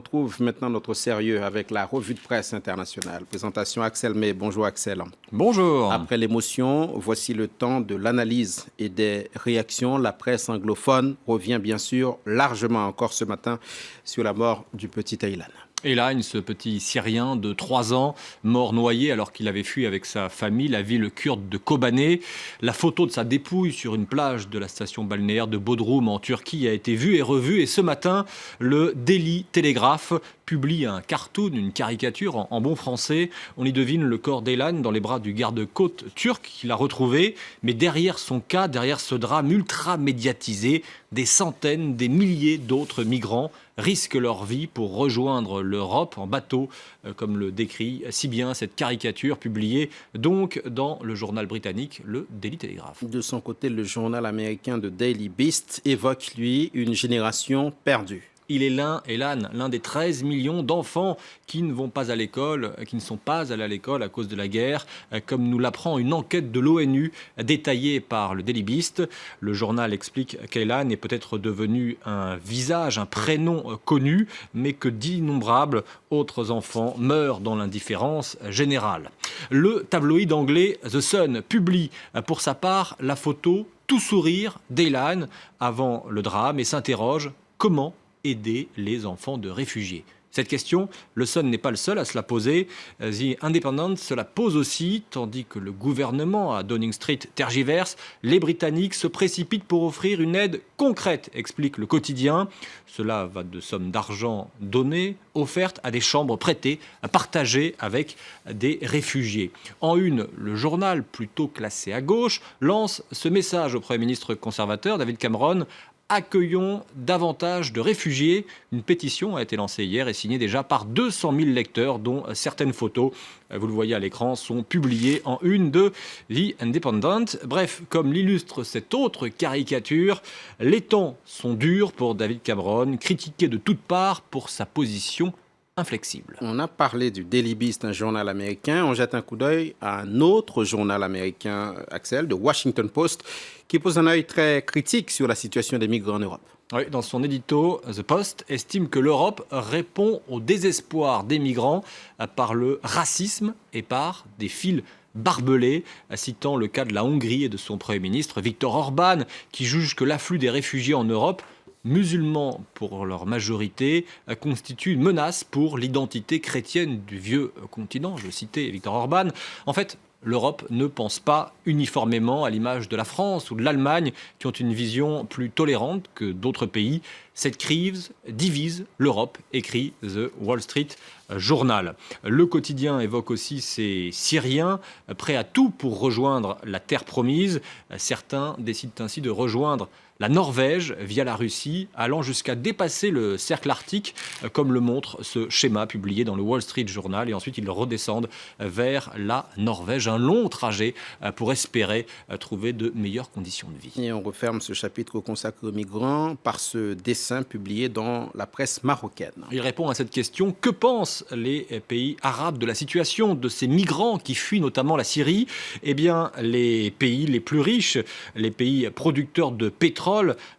retrouve maintenant notre sérieux avec la revue de presse internationale. Présentation Axel May. Bonjour Axel. Bonjour. Après l'émotion, voici le temps de l'analyse et des réactions. La presse anglophone revient bien sûr largement encore ce matin sur la mort du petit Aylan. Aylan, ce petit Syrien de 3 ans, mort noyé alors qu'il avait fui avec sa famille la ville kurde de Kobané. La photo de sa dépouille sur une plage de la station balnéaire de Bodrum en Turquie a été vue et revue. Et ce matin, le Daily Telegraph publie un cartoon, une caricature en bon français. On y devine le corps d'Aylan dans les bras du garde-côte turc qui l'a retrouvé. Mais derrière son cas, derrière ce drame ultra médiatisé, des centaines, des milliers d'autres migrants risquent leur vie pour rejoindre l'Europe en bateau, comme le décrit si bien cette caricature publiée donc dans le journal britannique, le Daily Telegraph. De son côté, le journal américain The Daily Beast évoque, lui, une génération perdue. Il est l'un des 13 millions d'enfants qui ne vont pas à l'école, qui ne sont pas allés à l'école à cause de la guerre, comme nous l'apprend une enquête de l'ONU détaillée par le Daily Beast. Le journal explique qu'Aylan est peut-être devenu un visage, un prénom connu, mais que d'innombrables autres enfants meurent dans l'indifférence générale. Le tabloïd anglais The Sun publie pour sa part la photo tout sourire d'Aylan avant le drame et s'interroge comment aider les enfants de réfugiés. Cette question, le Sun n'est pas le seul à se la poser. The Independent se la pose aussi, tandis que le gouvernement à Downing Street tergiverse. Les Britanniques se précipitent pour offrir une aide concrète, explique le quotidien. Cela va de sommes d'argent données, offertes à des chambres prêtées, partagées avec des réfugiés. En une, le journal, plutôt classé à gauche, lance ce message au Premier ministre conservateur, David Cameron. Accueillons davantage de réfugiés. Une pétition a été lancée hier et signée déjà par 200 000 lecteurs, dont certaines photos, vous le voyez à l'écran, sont publiées en une de The Independent. Bref, comme l'illustre cette autre caricature, les temps sont durs pour David Cameron, critiqué de toutes parts pour sa position inflexible. On a parlé du Daily Beast, un journal américain. On jette un coup d'œil à un autre journal américain, Axel, de Washington Post, qui pose un œil très critique sur la situation des migrants en Europe. Oui, dans son édito, The Post estime que l'Europe répond au désespoir des migrants par le racisme et par des fils barbelés, citant le cas de la Hongrie et de son Premier ministre Viktor Orban, qui juge que l'afflux des réfugiés en Europe, musulmans pour leur majorité, constitue une menace pour l'identité chrétienne du vieux continent. Je citais Viktor Orban. En fait, l'Europe ne pense pas uniformément à l'image de la France ou de l'Allemagne, qui ont une vision plus tolérante que d'autres pays. Cette crise divise l'Europe, écrit The Wall Street Journal. Le quotidien évoque aussi ces Syriens prêts à tout pour rejoindre la terre promise. Certains décident ainsi de rejoindre la Norvège via la Russie, allant jusqu'à dépasser le cercle arctique, comme le montre ce schéma publié dans le Wall Street Journal. Et ensuite, ils redescendent vers la Norvège. Un long trajet pour espérer trouver de meilleures conditions de vie. Et on referme ce chapitre consacré aux migrants par ce dessin publié dans la presse marocaine. Il répond à cette question. Que pensent les pays arabes de la situation de ces migrants qui fuient notamment la Syrie ? Eh bien, les pays les plus riches, les pays producteurs de pétrole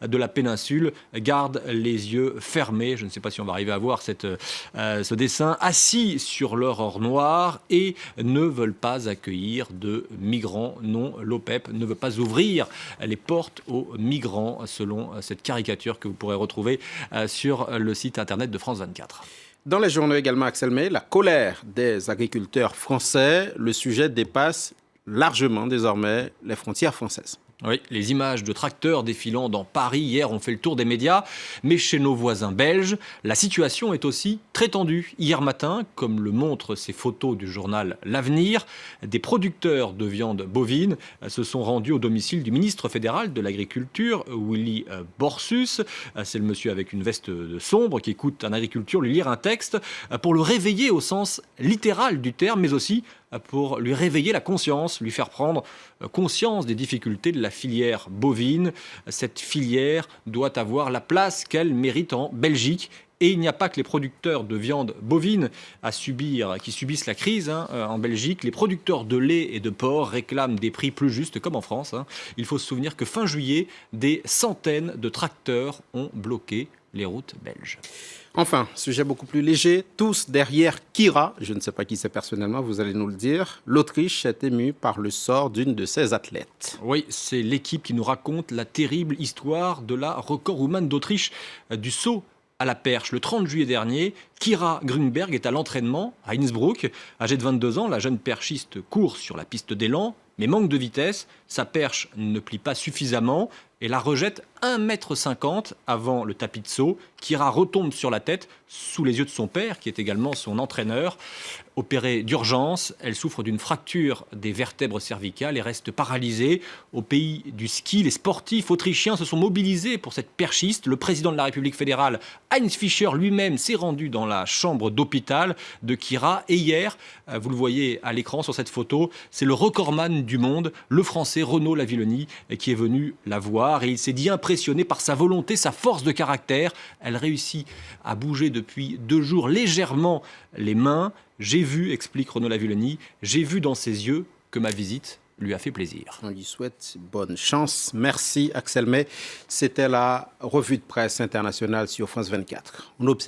de la péninsule gardent les yeux fermés. Je ne sais pas si on va arriver à voir ce dessin, assis sur leur or noir et ne veulent pas accueillir de migrants. Non, l'OPEP ne veut pas ouvrir les portes aux migrants, selon cette caricature que vous pourrez retrouver sur le site internet de France 24. Dans les journaux également, Axel May, la colère des agriculteurs français, le sujet dépasse largement désormais les frontières françaises. Oui, les images de tracteurs défilant dans Paris hier ont fait le tour des médias, mais chez nos voisins belges, la situation est aussi très tendue. Hier matin, comme le montrent ces photos du journal L'Avenir, des producteurs de viande bovine se sont rendus au domicile du ministre fédéral de l'Agriculture, Willy Borsus. C'est le monsieur avec une veste sombre qui écoute un agriculteur lui lire un texte pour le réveiller au sens littéral du terme, mais aussi pour lui réveiller la conscience, lui faire prendre conscience des difficultés de la filière bovine. Cette filière doit avoir la place qu'elle mérite en Belgique. Et il n'y a pas que les producteurs de viande bovine qui subissent la crise en Belgique. Les producteurs de lait et de porc réclament des prix plus justes, comme en France. Il faut se souvenir que fin juillet, des centaines de tracteurs ont bloqué les routes belges. Enfin, sujet beaucoup plus léger, tous derrière Kira, je ne sais pas qui c'est personnellement, vous allez nous le dire, l'Autriche est émue par le sort d'une de ses athlètes. Oui, c'est l'équipe qui nous raconte la terrible histoire de la recordwoman d'Autriche du saut à la perche. Le 30 juillet dernier, Kira Grünberg est à l'entraînement à Innsbruck. Âgée de 22 ans, la jeune perchiste court sur la piste d'élan, mais manque de vitesse. Sa perche ne plie pas suffisamment et la rejette 1,50 m avant le tapis de saut. Kira retombe sur la tête sous les yeux de son père, qui est également son entraîneur. Opérée d'urgence, elle souffre d'une fracture des vertèbres cervicales et reste paralysée. Au pays du ski, les sportifs autrichiens se sont mobilisés pour cette perchiste. Le président de la République fédérale, Heinz Fischer, lui-même s'est rendu dans la chambre d'hôpital de Kira. Et hier, vous le voyez à l'écran sur cette photo, c'est le recordman du monde, le Français Renaud Lavillenie, qui est venu la voir. Et il s'est dit impressionné par sa volonté, sa force de caractère. Elle réussit à bouger depuis 2 jours légèrement les mains. J'ai vu, explique Renaud Lavillenie, j'ai vu dans ses yeux que ma visite lui a fait plaisir. On lui souhaite bonne chance. Merci Axel May. C'était la revue de presse internationale sur France 24. On observe